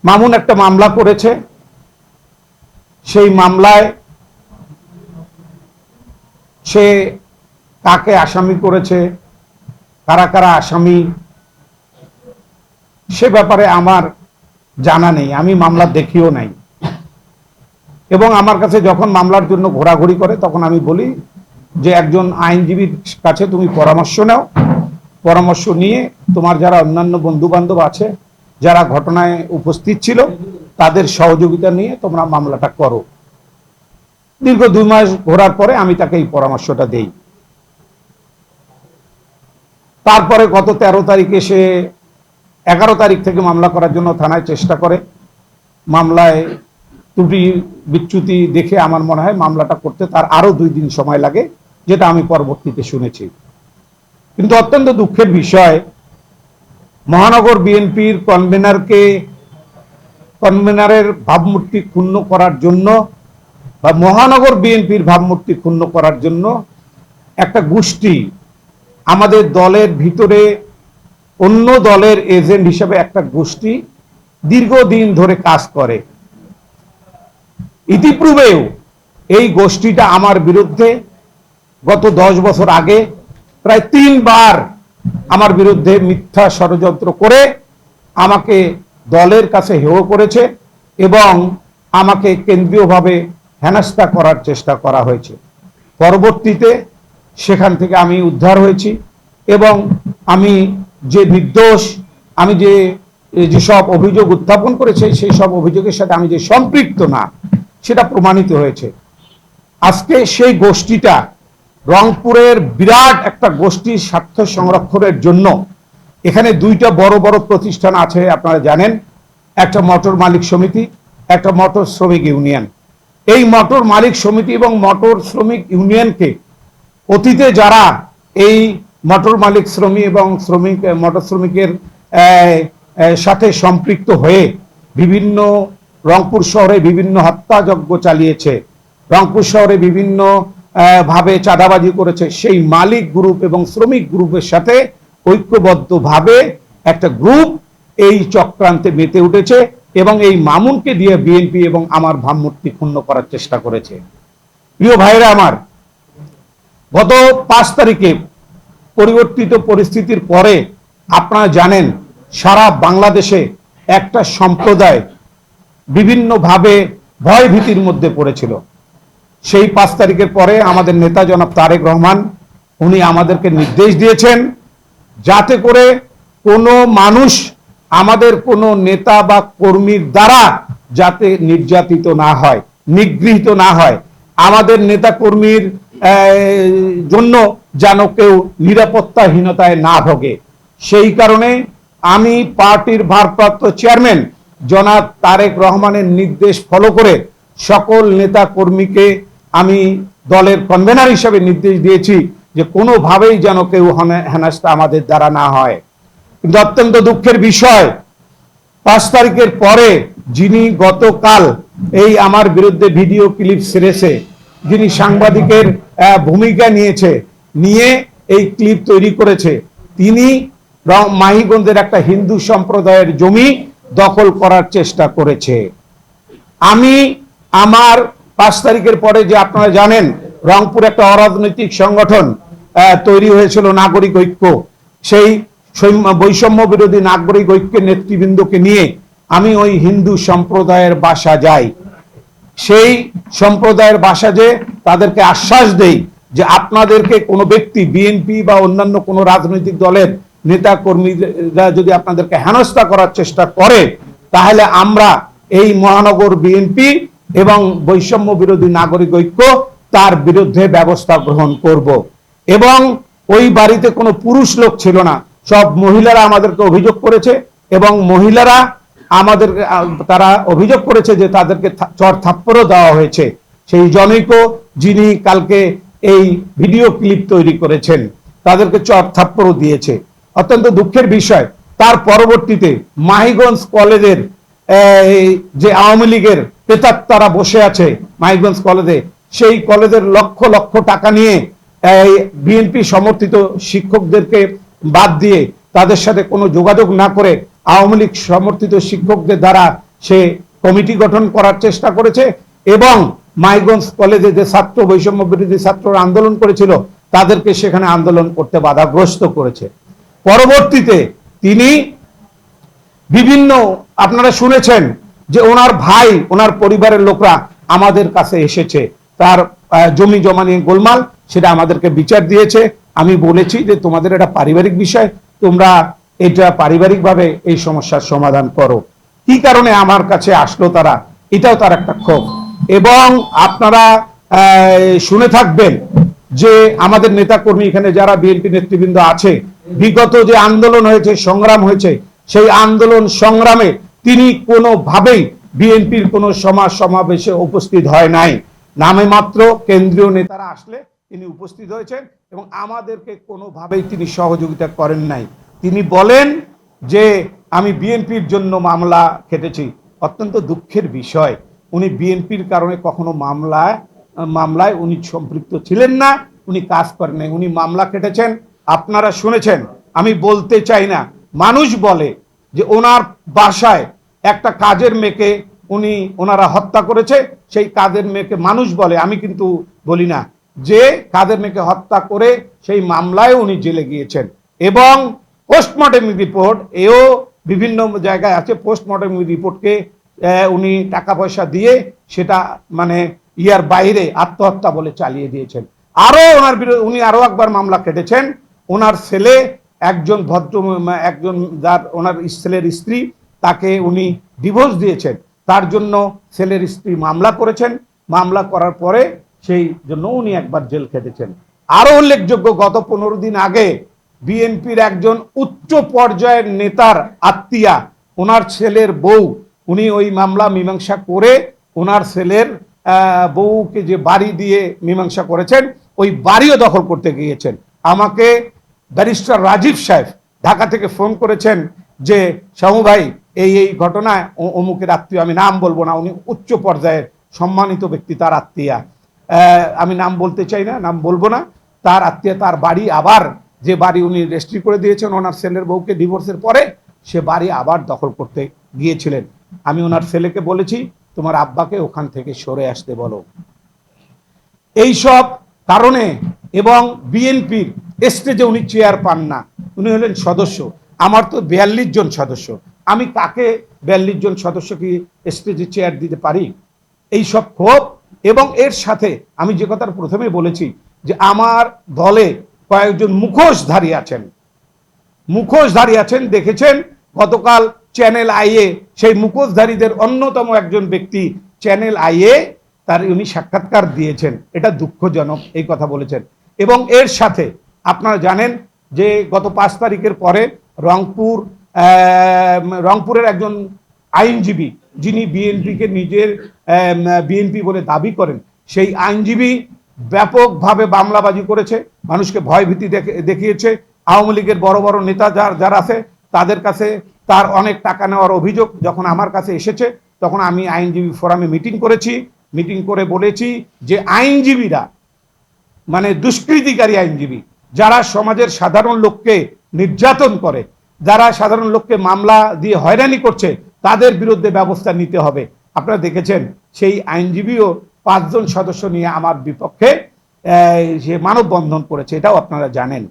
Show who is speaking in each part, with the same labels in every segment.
Speaker 1: মামুন একটা মামলা করেছে, সেই মামলায় সে কাকে আসামি করেছে, কারা কারা আসামি, সে ব্যাপারে আমার জানা নেই, আমি মামলা দেখিও নাই। এবং আমার কাছে যখন মামলার জন্য ঘোরাঘুরি করে তখন আমি বলি যে একজন আইনজীবীর কাছে তুমি পরামর্শ নাও, পরামর্শ নিয়ে তোমার যারা অন্যান্য বন্ধু বান্ধব আছে যারা ঘটনায় উপস্থিত ছিল তাদের সহযোগিতা নিয়ে তোমরা মামলাটা করো। দীর্ঘ 2 মাস ঘোরার পরে আমি তাকে এই পরামর্শটা দেই। তারপরে গত 13 তারিখে সে 11 তারিখ থেকে মামলা করার জন্য থানায় চেষ্টা করে। মামলায় ত্রুটি বিচ্যুতি দেখে আমার মনে হয় মামলাটা করতে তার আরো 2 দিন সময় লাগে, যেটা আমি পরবর্তীতে শুনেছি। কিন্তু অত্যন্ত দুঃখের বিষয়, মহানগর বিএনপির কনভেনারের ভাবমূর্তি ক্ষুণ্ণ করার জন্য বা মহানগর বিএনপির ভাবমূর্তি ক্ষুণ্ণ করার জন্য একটা গোষ্ঠী আমাদের দলের ভিতরে অন্য দলের এজেন্ট হিসেবে একটা গোষ্ঠী দীর্ঘদিন ধরে কাজ করে। ইতিপূর্বেও এই গোষ্ঠীটা আমার বিরুদ্ধে গত 10 বছর আগে প্রায় 3 বার আমার বিরুদ্ধে মিথ্যা ষড়যন্ত্র করে আমাকে দলের কাছে হেয় করেছে এবং আমাকে কেন্দ্রীয়ভাবে হেনস্থা করার চেষ্টা করা হয়েছে। পরবর্তীতে সেখান থেকে আমি উদ্ধার হয়েছি এবং আমি যে নির্দোষ, আমি যেসব অভিযোগ উত্থাপন করেছে সেই সব অভিযোগের সাথে আমি যে সম্পৃক্ত না সেটা প্রমাণিত হয়েছে। আজকে সেই গোষ্ঠীটা রংপুরের বিরাট একটা গোষ্ঠীর স্বার্থ সংরক্ষণের জন্য এখানে 2টা বড় বড় প্রতিষ্ঠান আছে, আপনারা জানেন, একটা মোটর মালিক সমিতি, একটা মোটর শ্রমিক ইউনিয়ন। এই মোটর মালিক সমিতি এবং মোটর শ্রমিক ইউনিয়নকে অতীতে যারা এই মোটর মালিক শ্রমিক এবং মোটর শ্রমিকের সাথে সম্পৃক্ত হয়ে বিভিন্ন রংপুর শহরে বিভিন্ন হত্যাযজ্ঞ চালিয়েছে, রংপুর শহরে বিভিন্ন ভাবে চাঁদাবাজি করেছে, সেই মালিক গ্রুপ এবং শ্রমিক গ্রুপের সাথে ঐক্যবদ্ধভাবে একটা গ্রুপ এই চক্রান্তে মেতে উঠেছে এবং এই মামুনকে দিয়ে বিএনপি এবং আমার ভাবমূর্তি ক্ষুণ্ণ করার চেষ্টা করেছে। প্রিয় ভাইরা আমার, গত 5 তারিখে পরিবর্তিত পরিস্থিতির পরে আপনারা জানেন সারা বাংলাদেশে একটা সম্প্রদায় বিভিন্নভাবে ভয় ভীতির মধ্যে পড়েছিল। সেই 5 তারিখের পরে আমাদের নেতা জনাব তারেক রহমান উনি আমাদেরকে নির্দেশ দিয়েছেন যাতে করে কোনো মানুষ আমাদের কোনো নেতা বা কর্মীর দ্বারা যাতে নির্যাতিত না হয়, নিগৃহীত না হয়, আমাদের নেতা কর্মীর জন্য যেন কেউ নিরাপত্তাহীনতায় না ভোগে। সেই কারণে আমি পার্টির ভারপ্রাপ্ত চেয়ারম্যান জনাব তারেক রহমানের নির্দেশ ফলো করে সকল নেতা কর্মীকে আমি দলের কনভেনার হিসেবে নির্দেশ দিয়েছি যে কোনোভাবেই যেন কেউ হেনস্থা আমাদের দ্বারা না হয়। কিন্তু অত্যন্ত দুঃখের বিষয়, 5 তারিখের পরে যিনি গতকাল এই আমার বিরুদ্ধে ভিডিও ক্লিপ ছেড়েছে, যিনি সাংবাদিকের ভূমিকা নিয়ে এই ক্লিপ তৈরি করেছে, তিনি মাহিগঞ্জের একটা হিন্দু সম্প্রদায়ের জমি দখল করার চেষ্টা করেছে। আমি আমার 5 তারিখের পরে যে আপনারা জানেন রংপুর একটা অরাজনৈতিক সংগঠন তৈরি হয়েছিল নাগরিক ঐক্য, সেই বৈষম্য বিরোধী নাগরিক ঐক্যের নেতৃবৃন্দকে নিয়ে আমি ওই হিন্দু সম্প্রদায়ের বাসা যাই। সেই সম্প্রদায়ের বাসা যে তাদেরকে আশ্বাস দেই যে আপনাদেরকে কোনো ব্যক্তি বিএনপি বা অন্যান্য কোনো রাজনৈতিক দলের নেতা কর্মীরা যদি আপনাদেরকে হেনস্থা করার চেষ্টা করে তাহলে আমরা এই মহানগর বিএনপি এবং বৈষম্য বিরোধী নাগরিক ঐক্য তার বিরুদ্ধে ব্যবস্থা গ্রহণ করব। এবং ওই বাড়িতে কোনো পুরুষ লোক ছিল না, সব মহিলারা আমাদেরকে অভিযোগ করেছে এবং মহিলারা তারা অভিযোগ করেছে যে তাদেরকে চড় থাপ্পড়ও দেওয়া হয়েছে। সেই জনৈক যিনি কালকে এই ভিডিও ক্লিপ তৈরি করেছেন তাদেরকে চড় থাপ্পড়ও দিয়েছে। অত্যন্ত দুঃখের বিষয়, তার পরবর্তীতে মাহিগঞ্জ কলেজের যে আওয়ামী লীগের প্রেতাত্মারা বসে আছে মাহিগঞ্জ কলেজে, সেই কলেজের লক্ষ লক্ষ টাকা নিয়ে বিএনপি সমর্থিত শিক্ষকদেরকে বাদ দিয়ে তাদের সাথে কোনো যোগাযোগ না করে আওয়ামী লীগ সমর্থিত শিক্ষকদের দ্বারা সে কমিটি গঠন করার চেষ্টা করেছে এবং মাইগঞ্জ কলেজে যে ছাত্র বৈষম্য বিরোধী ছাত্ররা আন্দোলন করেছিল তাদেরকে সেখানে আন্দোলন করতে বাধাগ্রস্ত করেছে। পরবর্তীতে তিনি বিভিন্ন, আপনারা শুনেছেন যে ওনার ভাই, ওনার পরিবারের লোকরা আমাদের কাছে এসেছে, তার জমি জমা নিয়ে গোলমাল, সেটা আমাদেরকে বিচার দিয়েছে। আমি বলেছি যে তোমাদের এটা পারিবারিক বিষয়, তোমরা এটা পারিবারিকভাবে এই সমস্যার সমাধান করো। কি কারণে আমার কাছে আসলো তারা, এটাও তার একটা ক্ষোভ। এবং আপনারা শুনে থাকবেন যে আমাদের নেতাকর্মী এখানে যারা বিএনপি নেতৃবৃন্দ আছে, বিগত যে আন্দোলন হয়েছে, সংগ্রাম হয়েছে, সেই আন্দোলন সংগ্রামে তিনি কোনোভাবেই বিএনপির কোনো সমাবেশে উপস্থিত হয় নাই। নামে মাত্র কেন্দ্রীয় নেতারা আসলে তিনি উপস্থিত হয়েছেন এবং আমাদেরকে কোনোভাবেই তিনি সহযোগিতা করেন নাই। তিনি বলেন যে আমি বিএনপির জন্য মামলা খেটেছি। অত্যন্ত দুঃখের বিষয়, উনি বিএনপির কারণে কখনো মামলায় উনি সম্পৃক্ত ছিলেন না, উনি কাজ করেন নাই, উনি মামলা খেটেছেন। আপনারা শুনেছেন, আমি বলতে চাই না, মানুষ বলে যে ওনার বাসায় একটা কাজের মেয়েকে ওনারা হত্যা করেছে, সেই কাজের মেয়েকে মানুষ বলে, আমি কিন্তু বলি না, যে কাজের মেয়েকে হত্যা করে সেই মামলায় উনি জেলে গিয়েছেন। এবং পোস্টমর্টেম রিপোর্ট এও বিভিন্ন জায়গায় আছে, পোস্টমর্টেম রিপোর্টকে উনি টাকা পয়সা দিয়ে সেটা মানে ইয়ার বাইরে আত্মহত্যা বলে চালিয়ে দিয়েছেন। আরো ওনার বিরুদ্ধে উনি আরো একবার মামলা কেটেছেন। ওনার ছেলে একজন একজন যার ওনার ছেলের স্ত্রী, তাকে উনি ডিভোর্স দিয়েছেন, তার জন্য ছেলের স্ত্রী মামলা করেছেন। মামলা করার পরে সেই জন্য উনি একবার জেল খেটেছেন। আরো উল্লেখযোগ্য, গত 15 দিন আগে বিএনপির একজন উচ্চ পর্যায়ের নেতার আত্মীয়া, ওনার ছেলের বউ, উনি ওই মামলা মীমাংসা করে ওনার ছেলের বউকে যে বাড়ি দিয়ে মীমাংসা করেছেন, ওই বাড়িও দখল করতে গিয়েছেন। আমাকে ব্যারিস্টার রাজীব সাহেব ঢাকা থেকে ফোন করেছেন যে শামু ভাই, এই ঘটনায় অমুকের আত্মীয়, আমি নাম বলবো না, উনি উচ্চ পর্যায়ের সম্মানিত ব্যক্তি, তার আত্মীয়া, আমি নাম বলতে চাই না, নাম বলবো না, তার আত্মীয়া, তার বাড়ি আবার, যে বাড়ি উনি রেজিস্ট্রি করে দিয়েছেন ওনার ছেলের বউকে ডিভোর্সের পরে, সে বাড়ি আবার দখল করতে গিয়েছিলেন। আমি ওনার ছেলেকে বলেছি তোমার আব্বাকে ওখান থেকে সরে আসতে বলো। এইসব কারণে, এবং বিএনপির স্টেজে উনি চেয়ার পান না, উনি হলেন সদস্য। আমার তো 42 জন সদস্য, আমি কাকে 42 জন সদস্য কি স্টেজে চেয়ার দিতে পারি? এই সব ক্ষোভ। এবং এর সাথে আমি যে কথাটা প্রথমে বলেছি যে আমার দলে কয়েকজন মুখোশধারী আছেন, দেখেছেন গতকাল চ্যানেল আইয়ে সেই মুখোশধারীদের অন্যতম একজন ব্যক্তি চ্যানেল আইয়ে তার উনি সাক্ষাৎকার দিয়েছেন, এটা দুঃখজনক, এই কথা বলেছেন। এবং এর সাথে আপনারা জানেন যে গত 5 তারিখের পরে রংপুরের একজন আইনজীবী, যিনি বিএনপিকে নিজের বিএনপি বলে দাবি করেন, সেই আইনজীবী ব্যাপকভাবে মামলাবাজি করেছে, মানুষকে ভয়ভীতি দেখিয়েছে। আওয়ামী লীগের বড় বড় নেতা যারা আছে তাদের কাছে তার অনেক টাকা নেওয়ার অভিযোগ যখন আমার কাছে এসেছে, তখন আমি আইনজীবী ফোরামে মিটিং করে বলেছি যে আইনজীবীরা মানে দুষ্কৃতিকারী আইনজীবী, যারা সমাজের সাধারণ লোককে নির্যাতন করে, যারা সাধারণ লোককে মামলা দিয়ে হয়রানি করছে, তাদের বিরুদ্ধে ব্যবস্থা নিতে হবে। আপনারা দেখেছেন সেই আইনজীবীও 5 জন সদস্য নিয়ে আমার বিপক্ষে সে মানববন্ধন করেছে, এটাও আপনারা জানেন।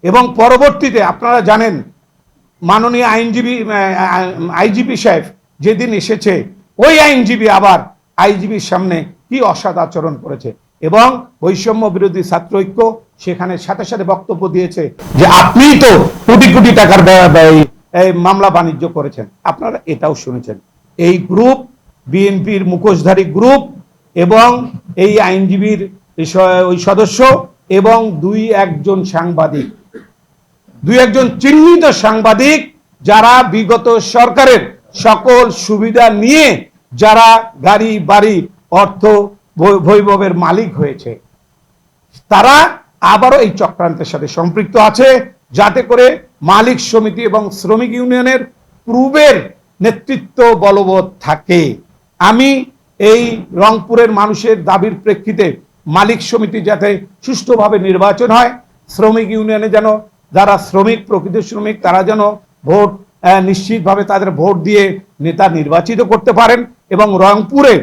Speaker 1: এবং পরবর্তীতে আপনারা জানেন মাননীয় আইজিপি সাহেব যেদিন এসেছে, ওই আইনজীবী আবার আইজিবির সামনে কি অসৎ আচরণ করেছে। এবং বৈষম্য বিরোধী ছাত্র ঐক্য সেখানে সাথে সাথে বক্তব্য দিয়েছে যে আপনিই তো কোটি কোটি টাকার মামলা বাণিজ্য করেছেন। আপনারা এটাও শুনেছেন। এই গ্রুপ বিএনপির মুখোশধারী গ্রুপ এবং এই আইনজীবীর ওই সদস্য এবং 2-1 সাংবাদিক, 2-1 চিহ্নিত সাংবাদিক, যারা বিগত সরকারের সকল সুবিধা নিয়ে যারা গাড়ি বাড়ি অর্থ বৈভবের মালিক হয়েছে, তারা আবারও এই চক্রান্তের সাথে সম্পৃক্ত আছে, যাতে করে মালিক সমিতি এবং শ্রমিক ইউনিয়নের পূর্বের নেতৃত্ব বলবৎ থাকে। আমি এই রংপুরের মানুষের দাবির প্রেক্ষিতে মালিক সমিতি যাতে সুষ্ঠুভাবে নির্বাচন হয়, শ্রমিক ইউনিয়নে যেন যারা শ্রমিক, প্রকৃত শ্রমিক, তারা যেন ভোট নিশ্চিতভাবে তাদের ভোট দিয়ে নেতা নির্বাচিত করতে পারেন। এবং রংপুরে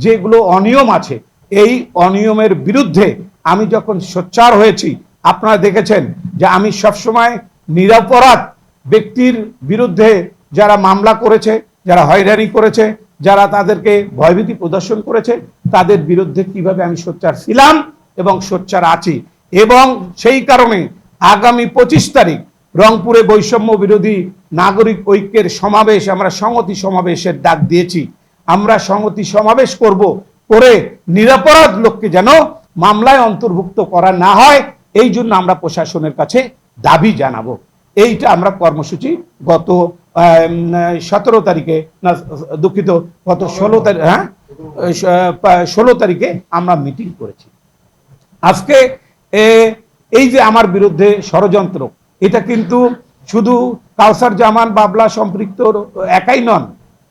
Speaker 1: যেগুলো অনিয়ম আছে, এই অনিয়মের বিরুদ্ধে আমি যখন সোচ্চার হয়েছি, আপনারা দেখেছেন যে আমি সবসময় নিরপরাধ ব্যক্তির বিরুদ্ধে যারা মামলা করেছে, যারা হয়রানি করেছে, যারা তাদেরকে ভয়ভীতি প্রদর্শন করেছে, তাদের বিরুদ্ধে কিভাবে আমি সোচ্চার ছিলাম এবং সোচ্চার আছি। এবং সেই কারণে আগামী 25 তারিখ রংপুরে বৈষম্য বিরোধী নাগরিক ঐক্যের সমাবেশ, আমরা সংহতি সমাবেশের ডাক দিয়েছি। আমরা সংহতি সমাবেশ করব, করে নিরপরাধ লোককে যেন মামলায় অন্তর্ভুক্ত করা না হয়, এই জন্য আমরা প্রশাসনের কাছে দাবি জানাবো। এইটা আমরা কর্মসূচি গত 17 তারিখে, না দুঃখিত, গত 16 তারিখ, 16 তারিখে আমরা মিটিং করেছি। আজকে এই যে আমার বিরুদ্ধে ষড়যন্ত্র, এটা কিন্তু শুধু কাউসার জামান বাবলা সম্পৃক্ত একাই নন,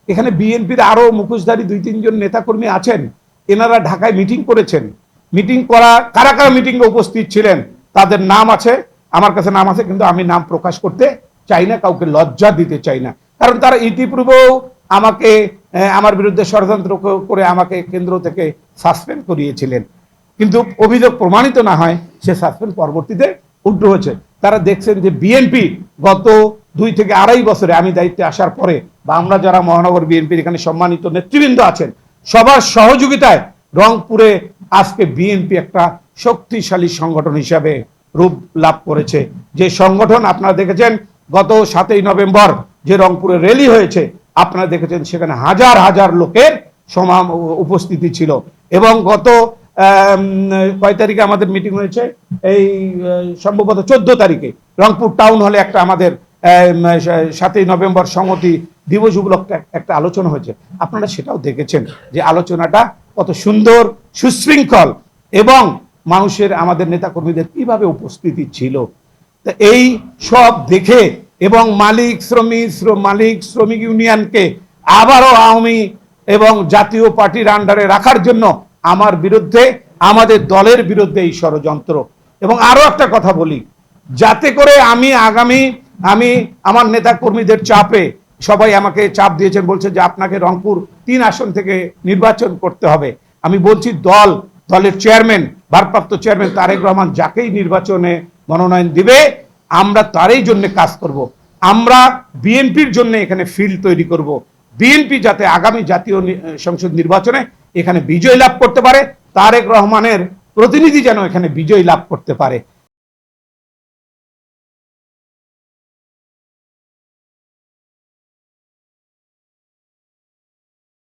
Speaker 1: এখানে বিএনপির আরো মুখোশধারী 2-3 জন নেতাকর্মী আছেন। এনারা ঢাকায় মিটিং করেছেন। মিটিং করা, কারা কারা মিটিংয়ে উপস্থিত ছিলেন তাদের নাম আছে, আমার কাছে নাম আছে, কিন্তু আমি নাম প্রকাশ করতে চাই না, কাউকে লজ্জা দিতে চাই না। কারণ তারা ইতিপূর্বেও আমাকে, আমার বিরুদ্ধে ষড়যন্ত্র করে আমাকে কেন্দ্র থেকে সাসপেন্ড করিয়েছিলেন, কিন্তু অভিযোগ প্রমাণিত না হয় সে সাসপেন্ড পরবর্তীতে উল্টো হয়েছে। তারা দেখছেন যে বিএনপি গত 2 থেকে 2.5 বছরে আমি দায়িত্বে আসার পরে, বা আমরা যারা মহানগর বিএনপির এখানে সম্মানিত নেতৃবৃন্দ আছেন, সবার সহযোগিতায় রংপুরে আজকে বিএনপি একটা শক্তিশালী সংগঠন হিসাবে রূপ লাভ করেছে। যে সংগঠন আপনারা দেখেছেন গত 7ই নভেম্বর যে রংপুরে র্যালি হয়েছে, আপনারা দেখেছেন সেখানে হাজার হাজার লোকের উপস্থিতি ছিল। এবং গত কয় তারিখে আমাদের মিটিং হয়েছে, এই সম্ভবত 14 তারিখে রংপুর টাউন হলে একটা আমাদের 7ই নভেম্বর সংহতি দিবস উপলক্ষে একটা আলোচনা হয়েছে। আপনারা সেটাও দেখেছেন যে আলোচনাটা কত সুন্দর, সুশৃঙ্খল, এবং মানুষের, আমাদের নেতাকর্মীদের কিভাবে উপস্থিতি ছিল। তা এই সব দেখে, এবং মালিক শ্রমিক ইউনিয়নকে আবারও আওয়ামী এবং জাতীয় পার্টির আন্ডারে রাখার জন্য আমার বিরুদ্ধে, আমাদের দলের বিরুদ্ধে এই ষড়যন্ত্র। এবং আরো একটা কথা বলি, যাতে করে আমি আমার নেতা কর্মীদের চাপে, সবাই আমাকে চাপ দিয়েছেন, বলছে যে আপনাকে রংপুর 3 আসন থেকে নির্বাচন করতে হবে। আমি বলছি দলের চেয়ারম্যান, ভারপ্রাপ্ত চেয়ারম্যান তারেক রহমান যাকেই নির্বাচনে মনোনয়ন দিবে, আমরা তারই জন্য কাজ করব। আমরা বিএনপির জন্য এখানে ফিল্ড তৈরি করব। বিএনপি যাতে আগামী জাতীয় সংসদ নির্বাচনে এখানে বিজয় লাভ করতে পারে, তারেক রহমানের প্রতিনিধি যেন এখানে বিজয় লাভ করতে পারে।